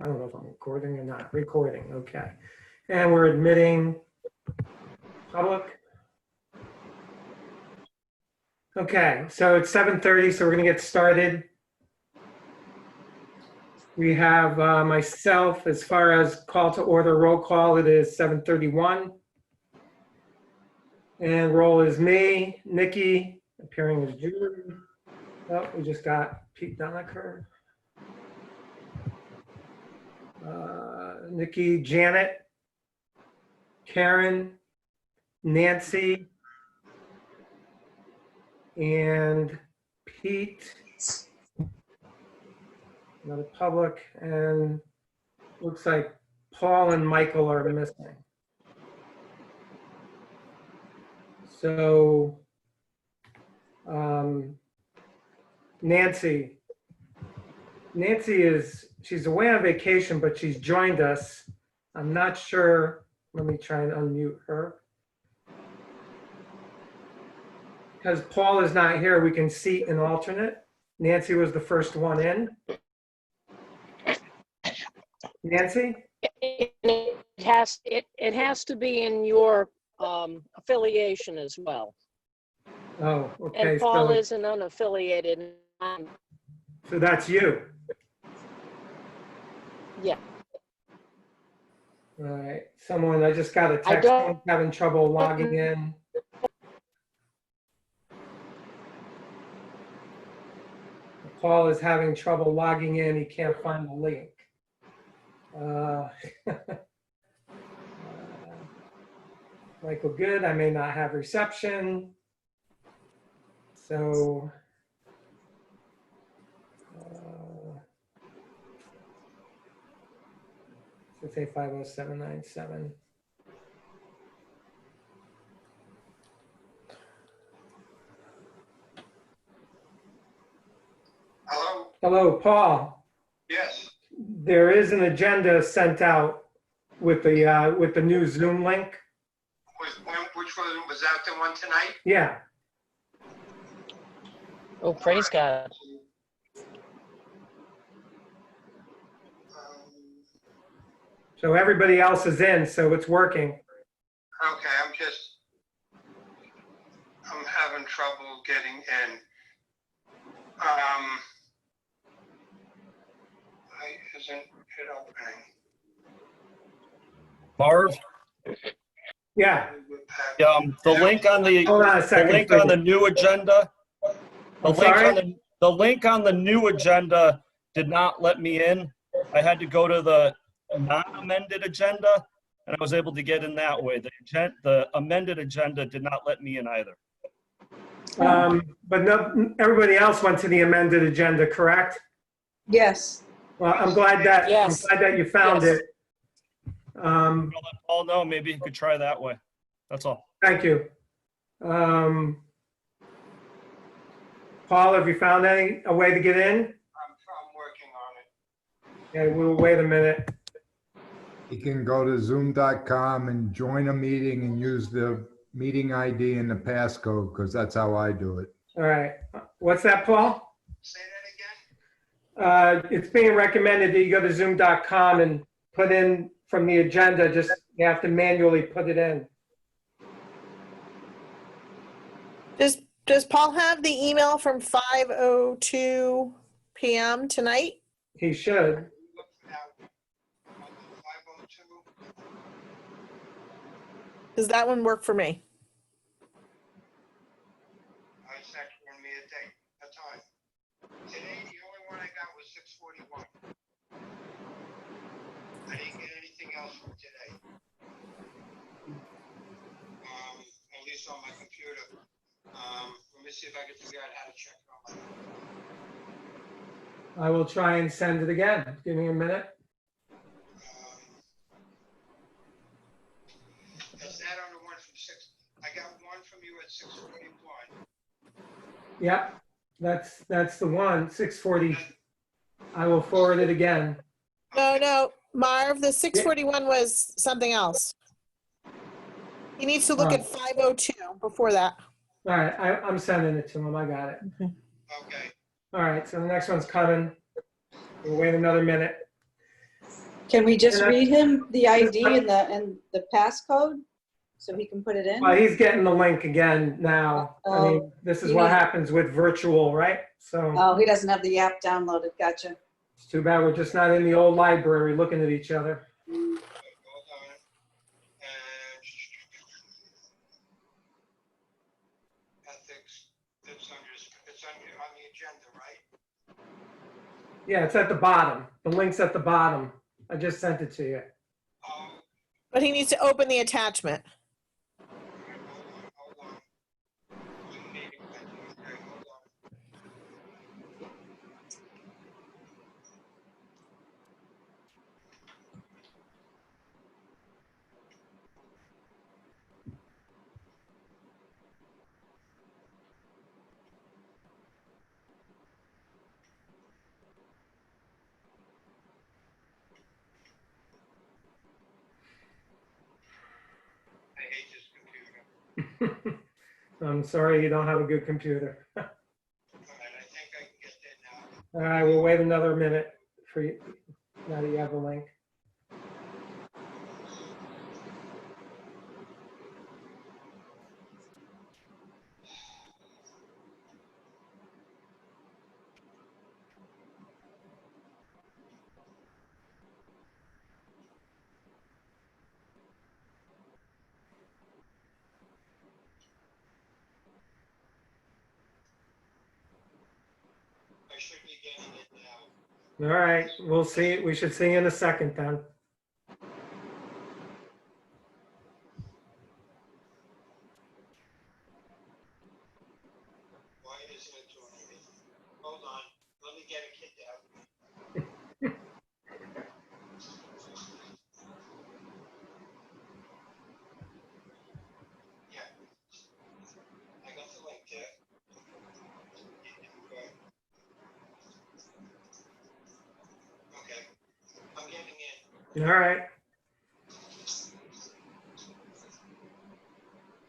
I don't know if I'm recording or not. Recording, okay. And we're admitting public. Okay, so it's 7:30, so we're gonna get started. We have myself, as far as call to order roll call, it is 7:31. And roll is me, Nikki, appearing as Julie. Oh, we just got Pete Doniker. Nikki, Janet, Karen, Nancy, and Pete. Another public, and looks like Paul and Michael are missing. So, Nancy she's away on vacation, but she's joined us. I'm not sure. Let me try and unmute her. Because Paul is not here, we can seat an alternate. Nancy was the first one in. Nancy? It has to be in your affiliation as well. Oh, okay. And Paul is an unaffiliated. So that's you. Yeah. All right. Someone, I just got a text, someone's having trouble logging in. Paul is having trouble logging in. He can't find the link. Michael, good. I may not have reception. So, let's say 50797. Hello? Hello, Paul. Yes. There is an agenda sent out with the new Zoom link. Which one was that, the one tonight? Yeah. Oh, praise God. So everybody else is in, so it's working. Okay, I'm having trouble getting in. Isn't it opening? Marv, Yeah. the link on the Hold on a second. link on the new agenda. I'm sorry? The link on the new agenda did not let me in. I had to go to the non-amended agenda, and I was able to get in that way. The amended agenda did not let me in either. But no, everybody else went to the amended agenda, correct? Yes. Well, I'm glad that Yes. you found Yes. it. I'll let Paul know. Maybe he could try that way. That's all. Thank you. Paul, have you found a way to get in? I'm working on it. Okay, we'll wait a minute. You can go to zoom.com and join a meeting and use the meeting ID and the passcode, because that's how I do it. All right. What's that, Paul? Say that again? It's being recommended that you go to zoom.com and put in from the agenda, just you have to manually put it in. Does Paul have the email from 5:02 p.m. tonight? He should. Look for that. 502. Does that one work for me? It's not giving me a date, a time. Today, the only one I got was 6:41. I didn't get anything else from today. At least on my computer. Let me see if I can figure out how to check it on my. I will try and send it again. Give me a minute. Is that on the one from 6? I got one from you at 6:41. Yep, that's the one, 640. I will forward it again. No, Marv, the 6:41 was something else. He needs to look at 5:02 before that. All right, I'm sending it to him. I got it. Okay. All right, so the next one's coming. We'll wait another minute. Can we just And I- read him the ID and the passcode so he can put it in? Well, he's getting the link again now. I mean, this is you what need- happens with virtual, right? So Oh, he doesn't have the app downloaded. Gotcha. it's too bad we're just not in the old library looking at each other. Hold on. And ethics, it's on the agenda, right? Yeah, it's at the bottom. The link's at the bottom. I just sent it to you. But he needs to open the attachment. Hold on. Zoom meeting, okay, hold on. I hate this computer. I'm sorry you don't have a good computer. All right, I think I can get that now. All right, we'll wait another minute for you, now that you have the link. I should be getting it now. All right, we'll see. We should see you in a second then. Why isn't it doing it? Hold on, let me get it kicked out. Yeah. I got the link there. Okay, I'm getting in. All right.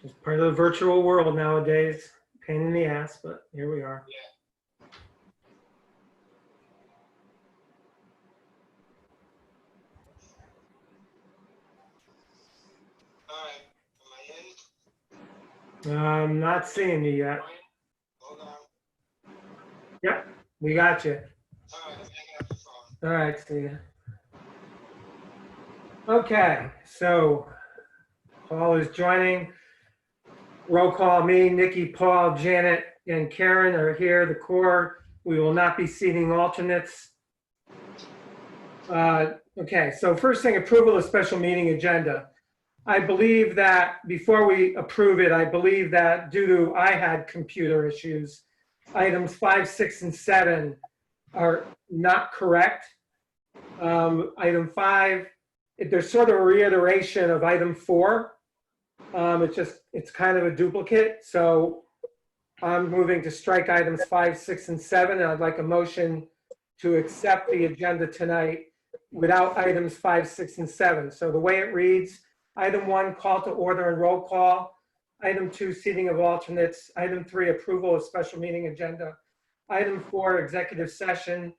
Just part of the virtual world nowadays. Pain in the ass, but here we are. All right, am I in? I'm not seeing you yet. Brian? Hold on. Yep, we got you. All right, I'm hanging up the phone. All right, see ya. Okay, so Paul is joining. Roll call, me, Nikki, Paul, Janet, and Karen are here, the core. We will not be seating alternates. Okay, so first thing, approval of special meeting agenda. I believe that before we approve it, I believe that due to, I had computer issues, items 5, 6, and 7 are not correct. Item 5, there's sort of a reiteration of item 4. It's kind of a duplicate, so I'm moving to strike items 5, 6, and 7, and I'd like a motion to accept the agenda tonight without items 5, 6, and 7. So the way it reads, item 1, call to order and roll call. Item 2, seating of alternates. Item 3, approval of special meeting agenda. Item 4, executive session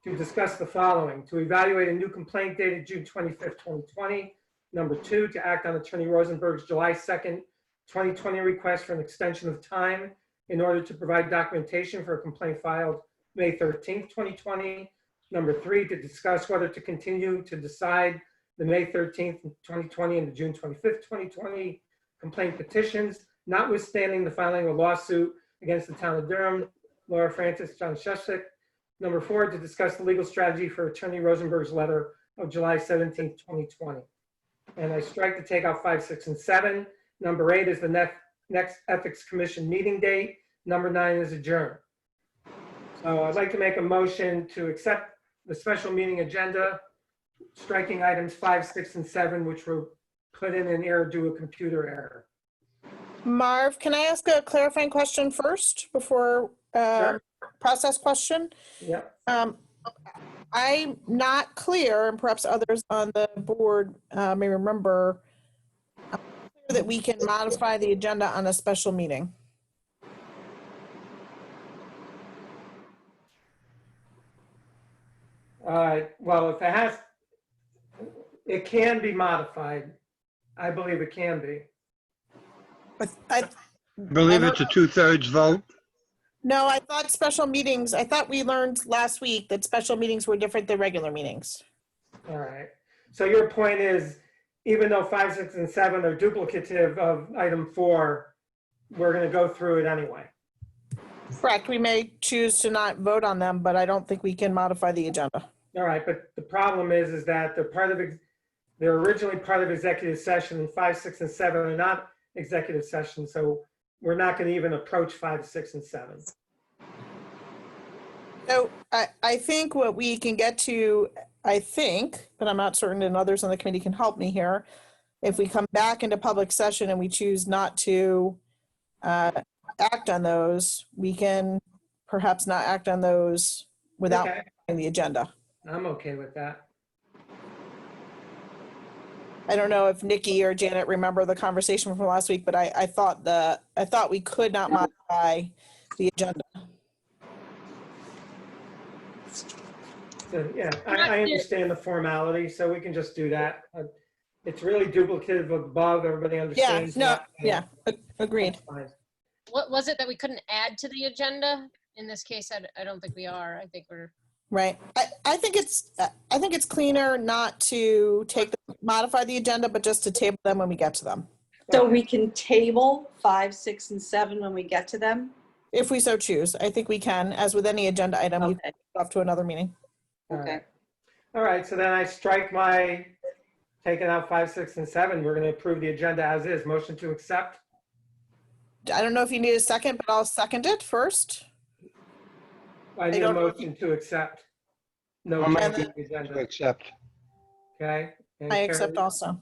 to discuss the following: to evaluate a new complaint dated June 25th, 2020. Number 2, to act on Attorney Rosenberg's July 2nd, 2020 request for an extension of time in order to provide documentation for a complaint filed May 13th, 2020. Number 3, to discuss whether to continue to decide the May 13th, 2020 and the June 25th, 2020 complaint petitions, notwithstanding the filing of a lawsuit against the town of Durham, Laura Francis, John Shesik. Number 4, to discuss the legal strategy for Attorney Rosenberg's letter of July 17th, 2020. And I strike to take out 5, 6, and 7. Number 8 is the next Ethics Commission meeting date. Number 9 is adjourned. So I'd like to make a motion to accept the special meeting agenda, striking items 5, 6, and 7, which were put in an error due to a computer error. Marv, can I ask a clarifying question first before Sure. process question? Yep. I'm not clear, and perhaps others on the board may remember, that we can modify the agenda on a special meeting. Well, if it has, It can be modified. I believe it can be. I Believe it's a 2/3 vote. No, I thought special meetings, I thought we learned last week that special meetings were different than regular meetings. All right. So your point is, even though 5, 6, and 7 are duplicative of item 4, we're going to go through it anyway. Correct, we may choose to not vote on them, but I don't think we can modify the agenda. All right, but the problem is that they're originally part of executive session, and 5, 6, and 7 are not executive session, so we're not going to even approach 5, 6, and 7. So I think what we can get to, I think, but I'm not certain, and others on the committee can help me here. If we come back into public session and we choose not to act on those, we can perhaps not act on those without Okay, the agenda. I'm okay with that. I don't know if Nikki or Janet remember the conversation from last week, but I thought we could not modify the agenda. So, yeah, I understand the formality, so we can just do that. It's really duplicative of above, everybody Yeah, understands no, that. yeah, agreed. That's fine. What was it that we couldn't add to the agenda? In this case, I don't think we are. I think we're, Right. I think it's cleaner not to modify the agenda, but just to table them when we get to them, So we can table 5, 6, and 7 when we get to them? if we so choose. I think we can, as with any agenda item, we Okay, put off to another meeting. All okay. right. All right, so then I strike my, taking out 5, 6, and 7. We're going to approve the agenda as is. Motion to accept. I don't know if you need a second, but I'll second it first. I need a don't- motion to accept. No I'll make change to the To agenda. accept. Okay? And I accept Karen- also.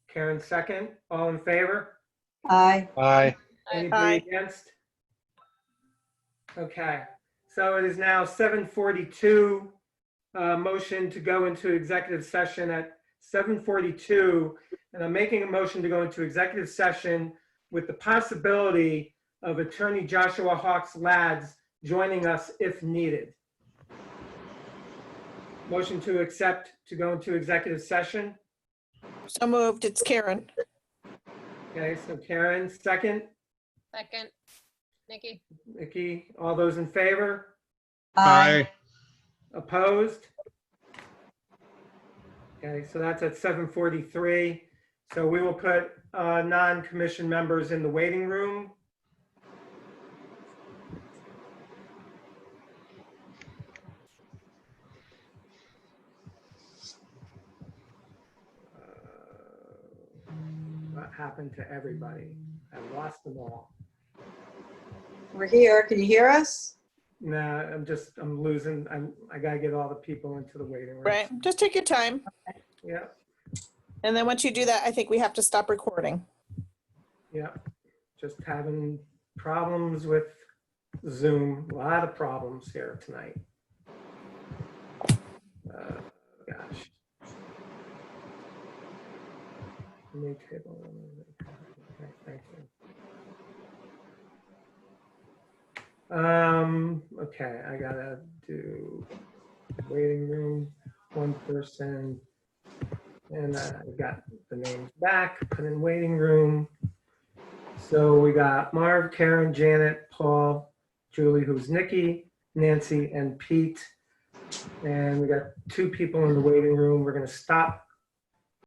Karen, second. All in favor? Aye. Aye. Anybody against? Okay, so it is now 7:42. Motion to go into executive session at 7:42. And I'm making a motion to go into executive session with the possibility of Attorney Joshua Hawks Lads joining us if needed. Motion to accept to go into executive session. So moved. It's Karen. Okay, so Karen, second. second. Nikki? Nikki, all those in favor? Aye. Opposed? Okay, so that's at 7:43. So we will put non-commission members in the waiting room. What happened to everybody? I lost them all. We're here. Can you hear us? Nah, I'm losing. I gotta get all the people into the waiting room. Right. Just take your time. Yeah, And then once you do that, I think we have to stop recording. yeah. Just having problems with Zoom. A lot of problems here tonight. Gosh. New table. Okay, thank you. Okay, I gotta do waiting room, one person. And I got the names back, put in waiting room. So we got Marv, Karen, Janet, Paul, Julie, who's Nikki, Nancy, and Pete. And we got 2 people in the waiting room. We're gonna stop